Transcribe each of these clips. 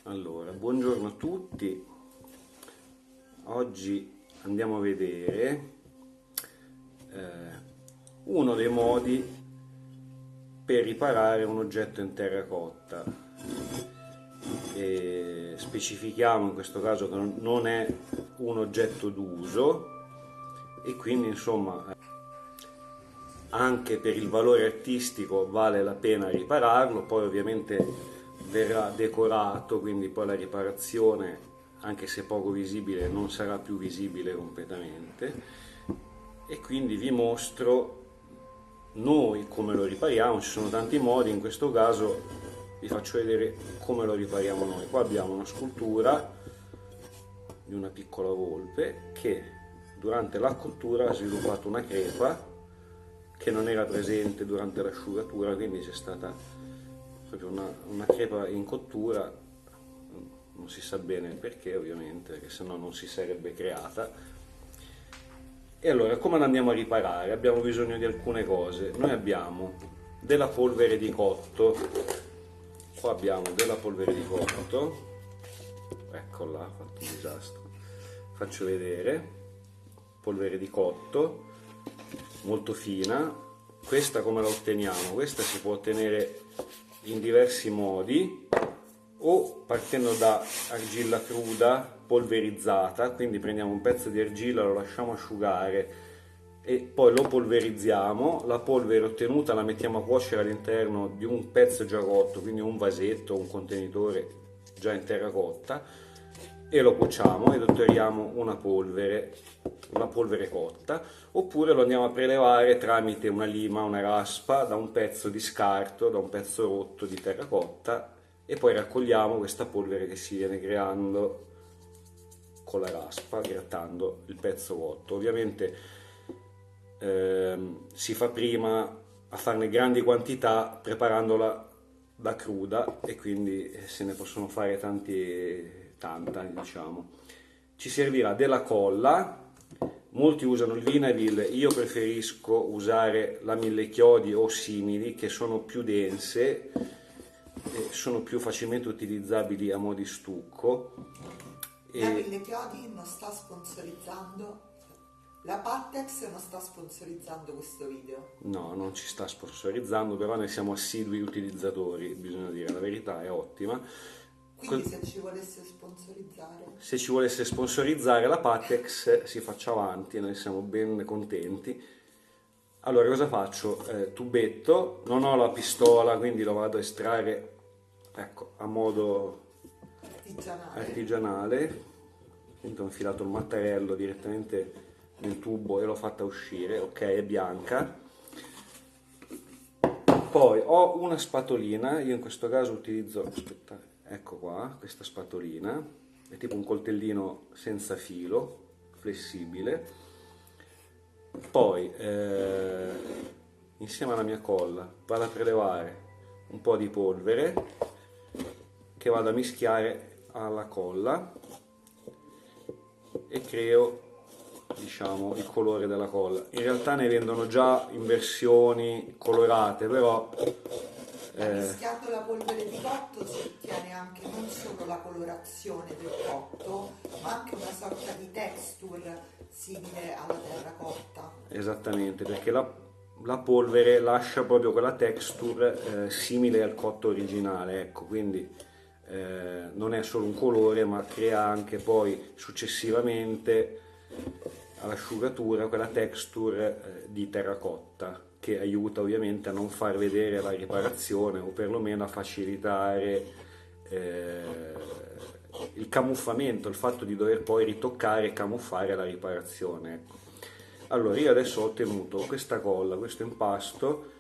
Allora, buongiorno a tutti. Oggi andiamo a vedere uno dei modi per riparare un oggetto in terracotta. E specifichiamo in questo caso che non è un oggetto d'uso e quindi insomma anche per il valore artistico vale la pena ripararlo, poi ovviamente verrà decorato, quindi poi la riparazione, anche se poco visibile, non sarà più visibile completamente. E quindi vi mostro noi come lo ripariamo. Ci sono tanti modi, in questo caso vi faccio vedere come lo ripariamo noi. Qua abbiamo una scultura di una piccola volpe che durante la cottura ha sviluppato una crepa che non era presente durante l'asciugatura, quindi c'è stata proprio una crepa in cottura, non si sa bene il perché ovviamente, perché sennò non si sarebbe creata. E allora come la andiamo a riparare? Abbiamo bisogno di alcune cose. Noi abbiamo della polvere di cotto, qua abbiamo della polvere di cotto, eccola, ho fatto un disastro, faccio vedere, polvere di cotto, molto fina. Questa come la otteniamo? Questa si può ottenere in diversi modi, o partendo da argilla cruda polverizzata, quindi prendiamo un pezzo di argilla, lo lasciamo asciugare e poi lo polverizziamo. La polvere ottenuta la mettiamo a cuocere all'interno di un pezzo già cotto, quindi un vasetto, un contenitore già in terracotta, e lo cuociamo ed otteniamo una polvere cotta. Oppure lo andiamo a prelevare tramite una lima, una raspa, da un pezzo di scarto, da un pezzo rotto di terracotta, e poi raccogliamo questa polvere che si viene creando con la raspa, grattando il pezzo cotto. Ovviamente si fa prima a farne grandi quantità preparandola da cruda, e quindi se ne possono fare tanta, diciamo. Ci servirà della colla. Molti usano il Vinavil, io preferisco usare la Mille Chiodi o simili, che sono più dense e sono più facilmente utilizzabili a mo' di stucco. La Mille Chiodi non sta sponsorizzando, la Pattex non sta sponsorizzando questo video. No, non ci sta sponsorizzando, però ne siamo assidui utilizzatori, bisogna dire, la verità è ottima. Quindi se ci volesse sponsorizzare? Se ci volesse sponsorizzare la Pattex si faccia avanti, noi siamo ben contenti. Allora cosa faccio? Tubetto, non ho la pistola quindi lo vado a estrarre, ecco, a modo artigianale. Quindi ho infilato il mattarello direttamente nel tubo e l'ho fatta uscire, ok, è bianca. Poi ho una spatolina, io in questo caso utilizzo, aspettate, ecco qua, questa spatolina, è tipo un coltellino senza filo, flessibile. Poi insieme alla mia colla vado a prelevare un po' di polvere che vado a mischiare alla colla e creo, diciamo, il colore della colla. In realtà ne vendono già in versioni colorate, però mischiando la polvere di cotto si ottiene anche non solo la colorazione del cotto, ma anche una sorta di texture simile alla terracotta. esattamente, perché la polvere lascia proprio quella texture simile al cotto originale, ecco, quindi non è solo un colore, ma crea anche poi successivamente all'asciugatura quella texture di terracotta, che aiuta ovviamente a non far vedere la riparazione, o perlomeno a facilitare il camuffamento, il fatto di dover poi ritoccare e camuffare la riparazione, ecco. Allora io adesso ho ottenuto questa colla, questo impasto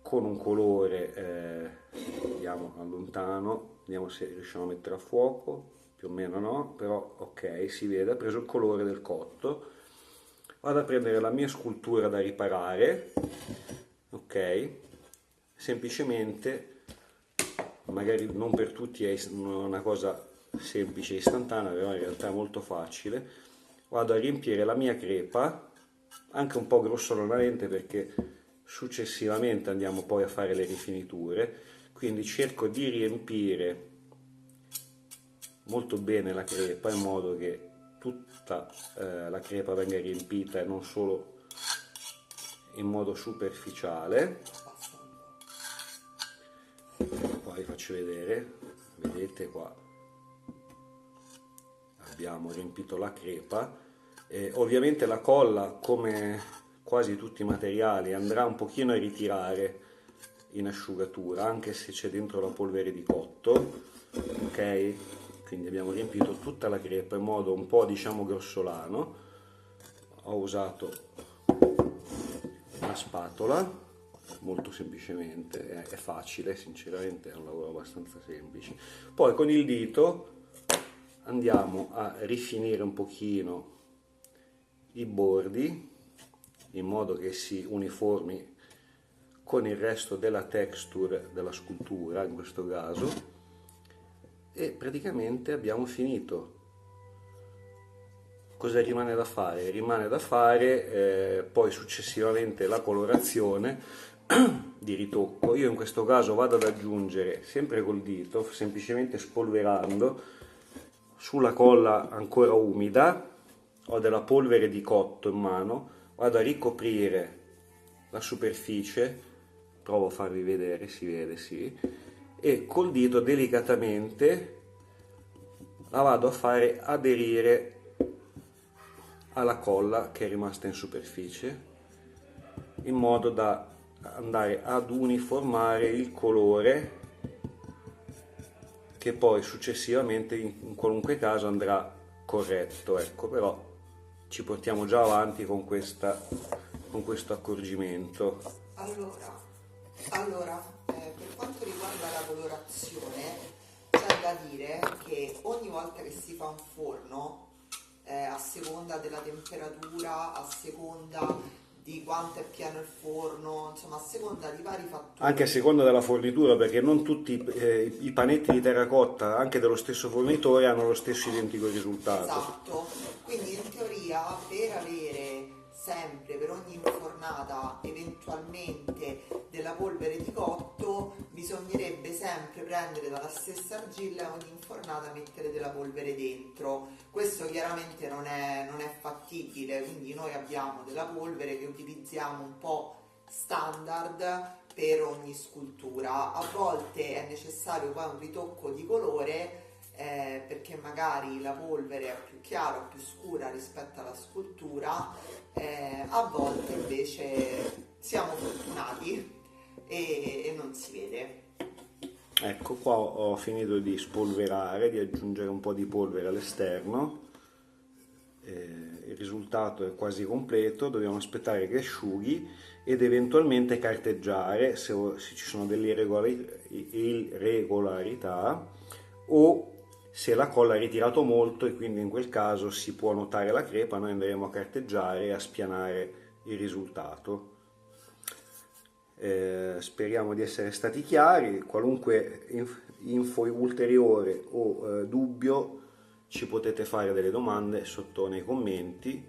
con un colore, vediamo da lontano, vediamo se riusciamo a mettere a fuoco, più o meno no, però ok, si vede, ha preso il colore del cotto. Vado a prendere la mia scultura da riparare, ok, semplicemente, magari non per tutti è una cosa semplice e istantanea, però in realtà è molto facile. Vado a riempire la mia crepa, anche un po' grossolanamente perché successivamente andiamo poi a fare le rifiniture, quindi cerco di riempire molto bene la crepa in modo che tutta la crepa venga riempita e non solo in modo superficiale. Qua vi faccio vedere, vedete qua abbiamo riempito la crepa. Ovviamente la colla, come quasi tutti i materiali, andrà un pochino a ritirare in asciugatura anche se c'è dentro la polvere di cotto, ok? Quindi abbiamo riempito tutta la crepa in modo un po', diciamo, grossolano. Ho usato una spatola, molto semplicemente, è facile, sinceramente è un lavoro abbastanza semplice. Poi con il dito andiamo a rifinire un pochino i bordi in modo che si uniformi con il resto della texture della scultura, in questo caso, e praticamente abbiamo finito. Cosa rimane da fare? Rimane da fare poi successivamente la colorazione di ritocco. Io in questo caso vado ad aggiungere, sempre col dito, semplicemente spolverando, sulla colla ancora umida, ho della polvere di cotto in mano, vado a ricoprire la superficie, provo a farvi vedere, si vede, sì, e col dito delicatamente la vado a fare aderire alla colla che è rimasta in superficie, in modo da andare ad uniformare il colore che poi successivamente in qualunque caso andrà corretto. Ecco, però ci portiamo già avanti con questo accorgimento. Allora, per quanto riguarda la colorazione, c'è da dire che ogni volta che si fa un forno, a seconda della temperatura, a seconda di quanto è pieno il forno, insomma a seconda di vari fattori. Anche a seconda della fornitura, perché non tutti i panetti di terracotta, anche dello stesso fornitore, hanno lo stesso identico risultato. Esatto, quindi in teoria per avere sempre, per ogni infornata, eventualmente della polvere di cotto, bisognerebbe sempre prendere dalla stessa argilla e ogni infornata mettere della polvere dentro. Questo chiaramente non è fattibile, quindi noi abbiamo della polvere che utilizziamo un po' standard per ogni scultura. A volte è necessario poi un ritocco di colore, perché magari la polvere è più chiara o più scura rispetto alla scultura, a volte invece siamo fortunati e non si vede. Ecco, qua ho finito di spolverare, di aggiungere un po' di polvere all'esterno. Il risultato è quasi completo, dobbiamo aspettare che asciughi ed eventualmente carteggiare se ci sono delle irregolarità, o se la colla ha ritirato molto, e quindi in quel caso si può notare la crepa, noi andremo a carteggiare e a spianare il risultato. Speriamo di essere stati chiari. Qualunque info ulteriore o dubbio ci potete fare delle domande sotto nei commenti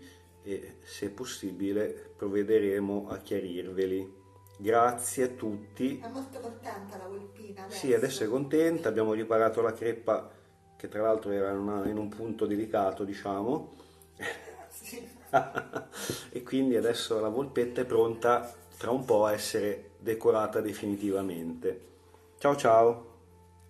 e se possibile provvederemo a chiarirveli. Grazie a tutti. È molto contenta la Volpina adesso. Sì, adesso è contenta, abbiamo riparato la crepa che tra l'altro era in un punto delicato, diciamo. Sì. E quindi adesso la polpetta è pronta tra un po' a essere decorata definitivamente. Ciao ciao!